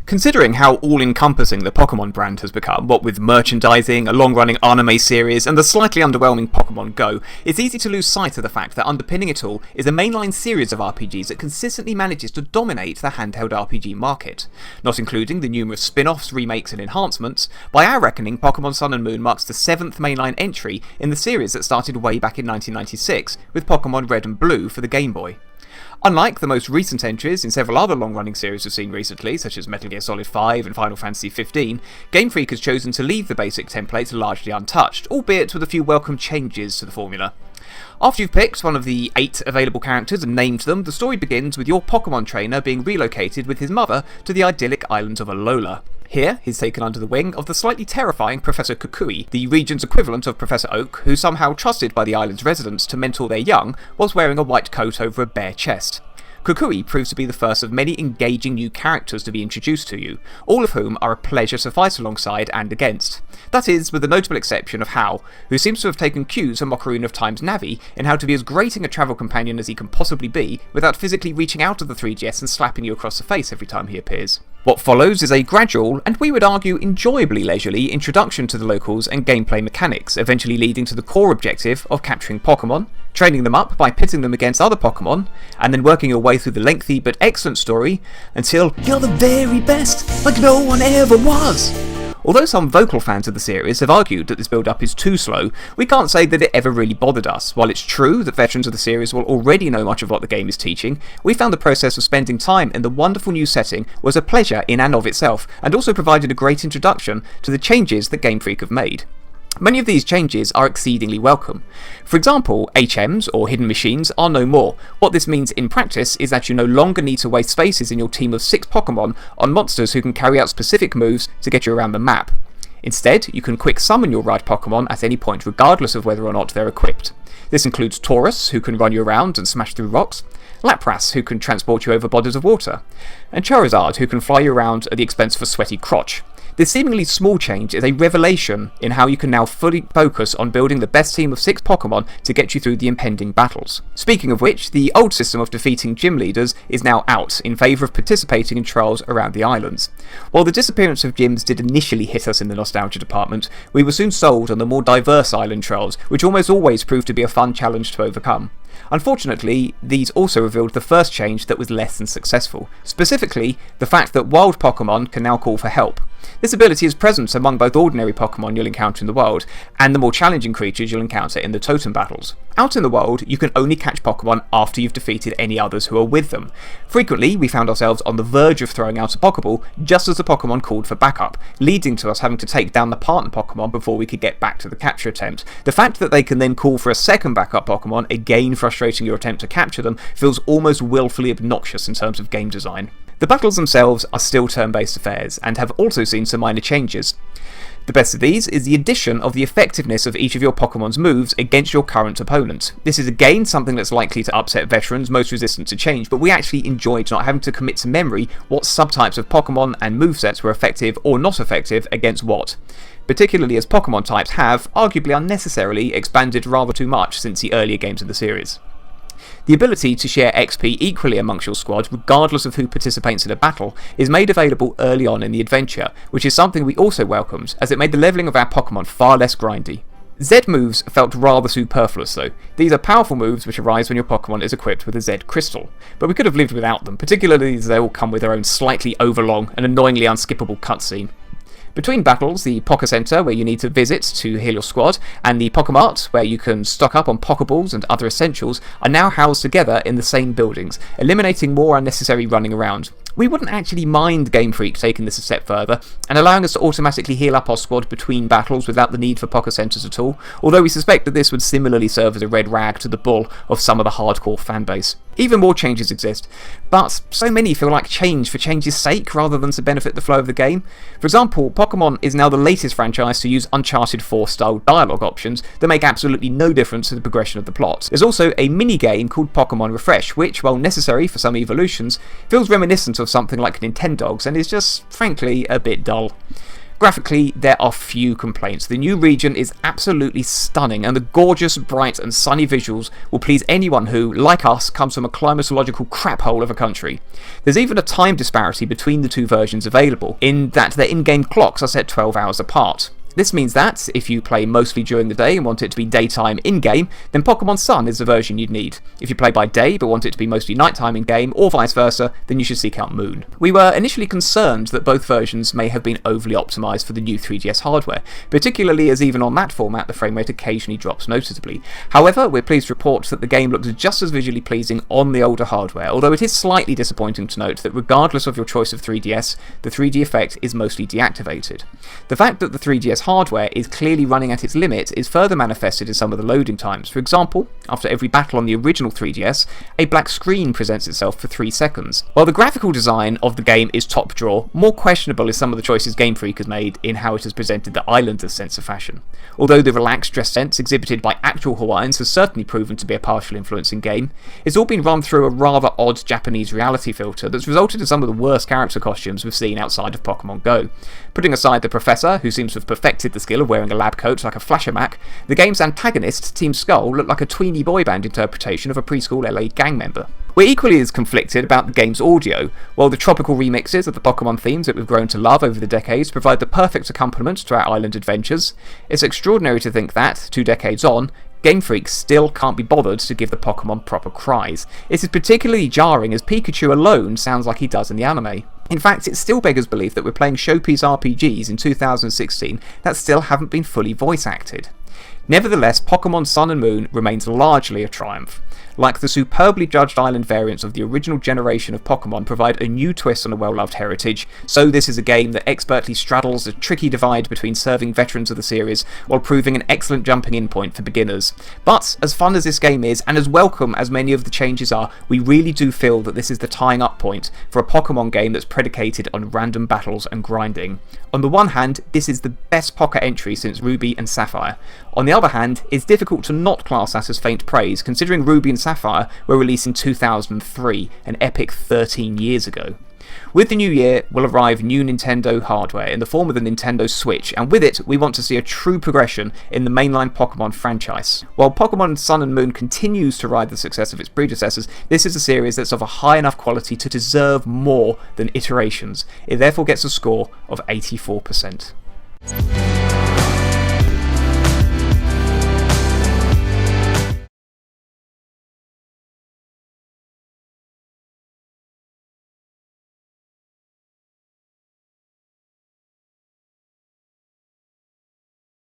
Considering how all-encompassing the Pokemon brand has become, what with merchandising, a long-running anime series, and the slightly underwhelming Pokemon Go, it's easy to lose sight of the fact that underpinning it all is a mainline series of RPGs that consistently manages to dominate the handheld RPG market. Not including the numerous spin-offs, remakes and enhancements, by our reckoning Pokemon Sun and Moon marks the 7th mainline entry in the series that started way back in 1996 with Pokemon Red and Blue for the Game Boy. Unlike the most recent entries in several other long-running series we've seen recently, such as Metal Gear Solid 5 and Final Fantasy 15, Game Freak has chosen to leave the basic template largely untouched, albeit with a few welcome changes to the formula. After you've picked one of the 8 available characters and named them, the story begins with your Pokemon trainer being relocated with his mother to the idyllic islands of Alola. Here, he's taken under the wing of the slightly terrifying Professor Kukui, the region's equivalent of Professor Oak, who's somehow trusted by the island's residents to mentor their young whilst wearing a white coat over a bare chest. Kukui proves to be the first of many engaging new characters to be introduced to you, all of whom are a pleasure to fight alongside and against. That is, with the notable exception of Hao, who seems to have taken cues from Ocarina of Time's Navi in how to be as grating a travel companion as he can possibly be without physically reaching out of the 3GS and slapping you across the face every time he appears. What follows is a gradual, and we would argue enjoyably leisurely, introduction to the locals and gameplay mechanics, eventually leading to the core objective of capturing Pokemon, training them up by pitting them against other Pokemon, and then working your way through the lengthy but excellent story until you're the very best, like no one ever was. Although some vocal fans of the series have argued that this build-up is too slow, we can't say that it ever really bothered us. While it's true that veterans of the series will already know much of what the game is teaching, we found the process of spending time in the wonderful new setting was a pleasure in and of itself, and also provided a great introduction to the changes that Game Freak have made. Many of these changes are exceedingly welcome. For example, HMs, or hidden machines, are no more. What this means in practice is that you no longer need to waste spaces in your team of 6 Pokemon on monsters who can carry out specific moves to get you around the map. Instead, you can quick summon your right Pokemon at any point regardless of whether or not they're equipped. This includes Taurus, who can run you around and smash through rocks, Lapras, who can transport you over bodies of water, and Charizard, who can fly you around at the expense of a sweaty crotch. This seemingly small change is a revelation in how you can now fully focus on building the best team of 6 Pokemon to get you through the impending battles. Speaking of which, the old system of defeating gym leaders is now out in favour of participating in trials around the islands. While the disappearance of gyms did initially hit us in the nostalgia department, we were soon sold on the more diverse island trials, which almost always proved to be a fun challenge to overcome. Unfortunately, these also revealed the first change that was less than successful, specifically the fact that wild Pokemon can now call for help. This ability is present among both ordinary Pokemon you'll encounter in the wild, and the more challenging creatures you'll encounter in the totem battles. Out in the wild, you can only catch Pokemon after you've defeated any others who are with them. Frequently, we found ourselves on the verge of throwing out a Pokeball just as the Pokemon called for backup, leading to us having to take down the partner Pokemon before we could get back to the capture attempt. The fact that they can then call for a second backup Pokemon, again frustrating your attempt to capture them, feels almost willfully obnoxious in terms of game design. The battles themselves are still turn-based affairs, and have also seen some minor changes. The best of these is the addition of the effectiveness of each of your Pokemon's moves against your current opponent. This is again something that's likely to upset veterans most resistant to change, but we actually enjoyed not having to commit to memory what subtypes of Pokemon and movesets were effective or not effective against what. Particularly as Pokemon types have, arguably unnecessarily, expanded rather too much since the earlier games of the series. The ability to share XP equally amongst your squad, regardless of who participates in a battle, is made available early on in the adventure, which is something we also welcomed, as it made the levelling of our Pokemon far less grindy. Z moves felt rather superfluous though. These are powerful moves which arise when your Pokemon is equipped with a Z crystal, but we could have lived without them, particularly as they all come with their own slightly overlong and annoyingly unskippable cutscene. Between battles, the Poké Center, where you need to visit to heal your squad, and the Pokemart, where you can stock up on Pokeballs and other essentials, are now housed together in the same buildings, eliminating more unnecessary running around. We wouldn't actually mind Game Freak taking this a step further, and allowing us to automatically heal up our squad between battles without the need for Poké Centers at all, although we suspect that this would similarly serve as a red rag to the bull of some of the hardcore fanbase. Even more changes exist, but so many feel like change for change's sake rather than to benefit the flow of the game. For example, Pokemon is now the latest franchise to use Uncharted 4 style dialogue options that make absolutely no difference to the progression of the plot. There's also a mini-game called Pokemon Refresh, which, while necessary for some evolutions, feels reminiscent of something like Nintendogs and is just, frankly, a bit dull. Graphically, there are few complaints. The new region is absolutely stunning, and the gorgeous, bright and sunny visuals will please anyone who, like us, comes from a climatological crap hole of a country. There's even a time disparity between the two versions available, in that their in-game clocks are set 12 hours apart. This means that, if you play mostly during the day and want it to be daytime in-game, then Pokemon Sun is the version you'd need. If you play by day but want it to be mostly nighttime in-game, or vice versa, then you should seek out Moon. We were initially concerned that both versions may have been overly optimised for the new 3DS hardware, particularly as even on that format the framerate occasionally drops noticeably. However, we're pleased to report that the game looks just as visually pleasing on the older hardware, although it is slightly disappointing to note that regardless of your choice of 3DS, the 3D effect is mostly deactivated. The fact that the 3DS hardware is clearly running at its limit is further manifested in some of the loading times. For example, after every battle on the original 3DS, a black screen presents itself for 3 seconds. While the graphical design of the game is top drawer, more questionable is some of the choices Game Freak has made in how it has presented the islanders' sense of fashion. Although the relaxed dress sense exhibited by actual Hawaiians has certainly proven to be a partial influence in game, it's all been run through a rather odd Japanese reality filter that's resulted in some of the worst character costumes we've seen outside of Pokemon Go. Putting aside the Professor, who seems to have perfected the skill of wearing a lab coat like a Flasher-Mac, the game's antagonist, Team Skull, looked like a tweeny boy band interpretation of a preschool LA gang member. We're equally as conflicted about the game's audio. While the tropical remixes of the Pokemon themes that we've grown to love over the decades provide the perfect accompaniment to our island adventures, it's extraordinary to think that, 2 decades on, Game Freak still can't be bothered to give the Pokemon proper cries. It is particularly jarring as Pikachu alone sounds like he does in the anime. In fact, it still beggars belief that we're playing showpiece RPGs in 2016 that still haven't been fully voice acted. Nevertheless, Pokemon Sun and Moon remains largely a triumph. Like the superbly judged island variants of the original generation of Pokemon provide a new twist on a well-loved heritage, so this is a game that expertly straddles a tricky divide between serving veterans of the series while proving an excellent jumping-in point for beginners. But, as fun as this game is, and as welcome as many of the changes are, we really do feel that this is the tying-up point for a Pokemon game that's predicated on random battles and grinding. On the one hand, this is the best Pocket entry since Ruby and Sapphire. On the other hand, it's difficult to not class that as faint praise, considering Ruby and Sapphire were released in 2003, an epic 13 years ago. With the new year will arrive new Nintendo hardware in the form of the Nintendo Switch, and with it we want to see a true progression in the mainline Pokemon franchise. While Pokemon Sun and Moon continues to ride the success of its predecessors, this is a series that's of a high enough quality to deserve more than iterations. It therefore gets a score of 84%.